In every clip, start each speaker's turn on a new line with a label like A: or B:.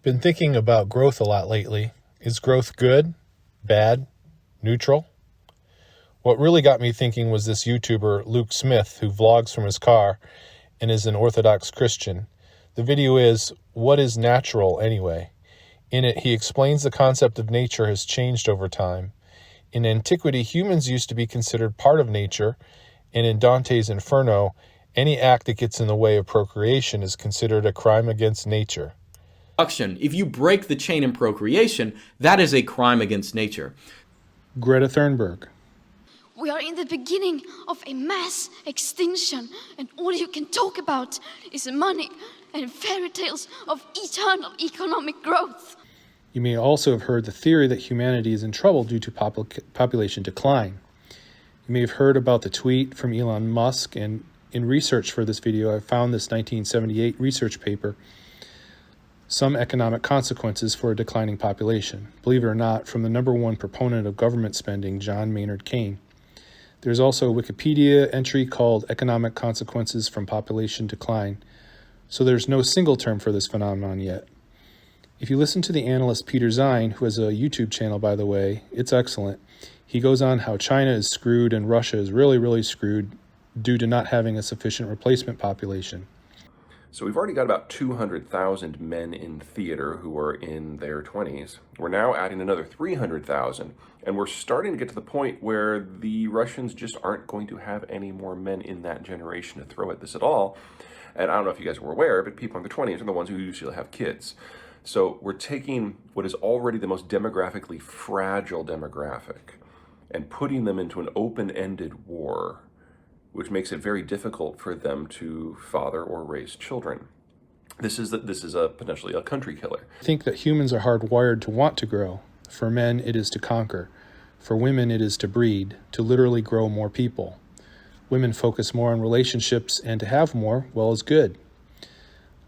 A: Been thinking about growth a lot lately. Is growth good, bad, neutral? What really got me thinking was this YouTuber, Luke Smith, who vlogs from his car and is an Orthodox Christian. The video is, What is Natural Anyway? In it, he explains the concept of nature has changed over time. In antiquity, humans used to be considered part of nature, and in Dante's Inferno, any act that gets in the way of procreation is considered a crime against nature.
B: If you break the chain in procreation, that is a crime against nature.
A: Greta Thunberg.
C: We are in the beginning of a mass extinction, and all you can talk about is money and fairy tales of eternal economic growth.
A: You may also have heard the theory that humanity is in trouble due to population decline. You may have heard about the tweet from Elon Musk, and in research for this video, I found this 1978 research paper, Some Economic Consequences for a Declining Population, believe it or not, from the number one proponent of government spending, John Maynard Keynes. There's also a Wikipedia entry called Economic Consequences from Population Decline, so there's no single term for this phenomenon yet. If you listen to the analyst Peter Zeihan, who has a YouTube channel, by the way, it's excellent. He goes on how China is screwed and Russia is really, really screwed due to not having a sufficient replacement population.
D: So we've already got about 200,000 men in theater who are in their 20s. We're now adding another 300,000, and we're starting to get to the point where the Russians just aren't going to have any more men in that generation to throw at this at all. And I don't know if you guys were aware, but people in their 20s are the ones who usually have kids. So we're taking what is already the most demographically fragile demographic and putting them into an open-ended war, which makes it very difficult for them to father or raise children. This is potentially a country killer.
A: I think that humans are hardwired to want to grow. For men, it is to conquer. For women, it is to breed, to literally grow more people. Women focus more on relationships, and to have more, well, is good.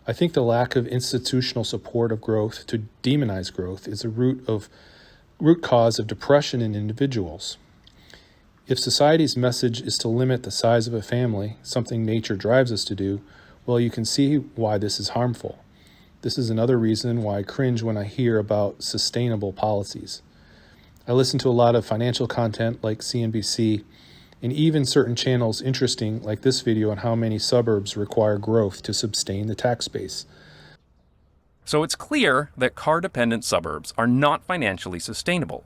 A: I think the lack of institutional support of growth to demonize growth is a root cause of depression in individuals. If society's message is to limit the size of a family, something nature drives us to do, well, you can see why this is harmful. This is another reason why I cringe when I hear about sustainable policies. I listen to a lot of financial content like CNBC, and even certain channels interesting like this video on how many suburbs require growth to sustain the tax base.
E: So it's clear that car-dependent suburbs are not financially sustainable.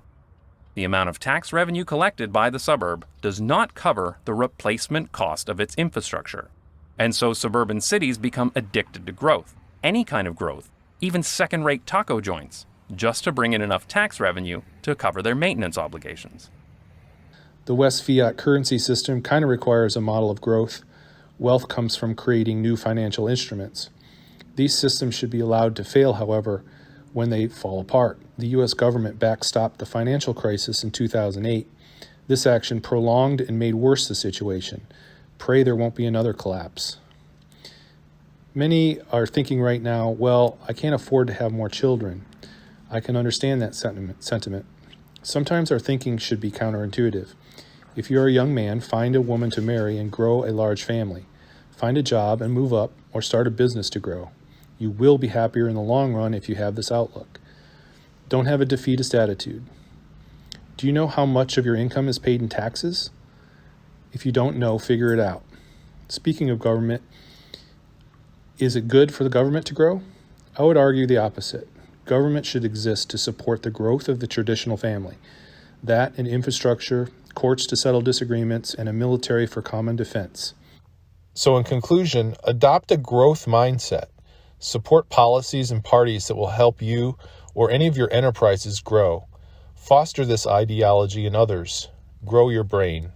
E: The amount of tax revenue collected by the suburb does not cover the replacement cost of its infrastructure. And so suburban cities become addicted to growth, any kind of growth, even second-rate taco joints, just to bring in enough tax revenue to cover their maintenance obligations.
A: The West fiat currency system kind of requires a model of growth. Wealth comes from creating new financial instruments. These systems should be allowed to fail, however, when they fall apart. The U.S. government backstopped the financial crisis in 2008. This action prolonged and made worse the situation. Pray there won't be another collapse. Many are thinking right now, well, I can't afford to have more children. I can understand that sentiment. Sometimes our thinking should be counterintuitive. If you're a young man, find a woman to marry and grow a large family. Find a job and move up, or start a business to grow. You will be happier in the long run if you have this outlook. Don't have a defeatist attitude. Do you know how much of your income is paid in taxes? If you don't know, figure it out. Speaking of government, is it good for the government to grow? I would argue the opposite. Government should exist to support the growth of the traditional family. That and infrastructure, courts to settle disagreements, and a military for common defense. So in conclusion, adopt a growth mindset. Support policies and parties that will help you or any of your enterprises grow. Foster this ideology in others. Grow your brain.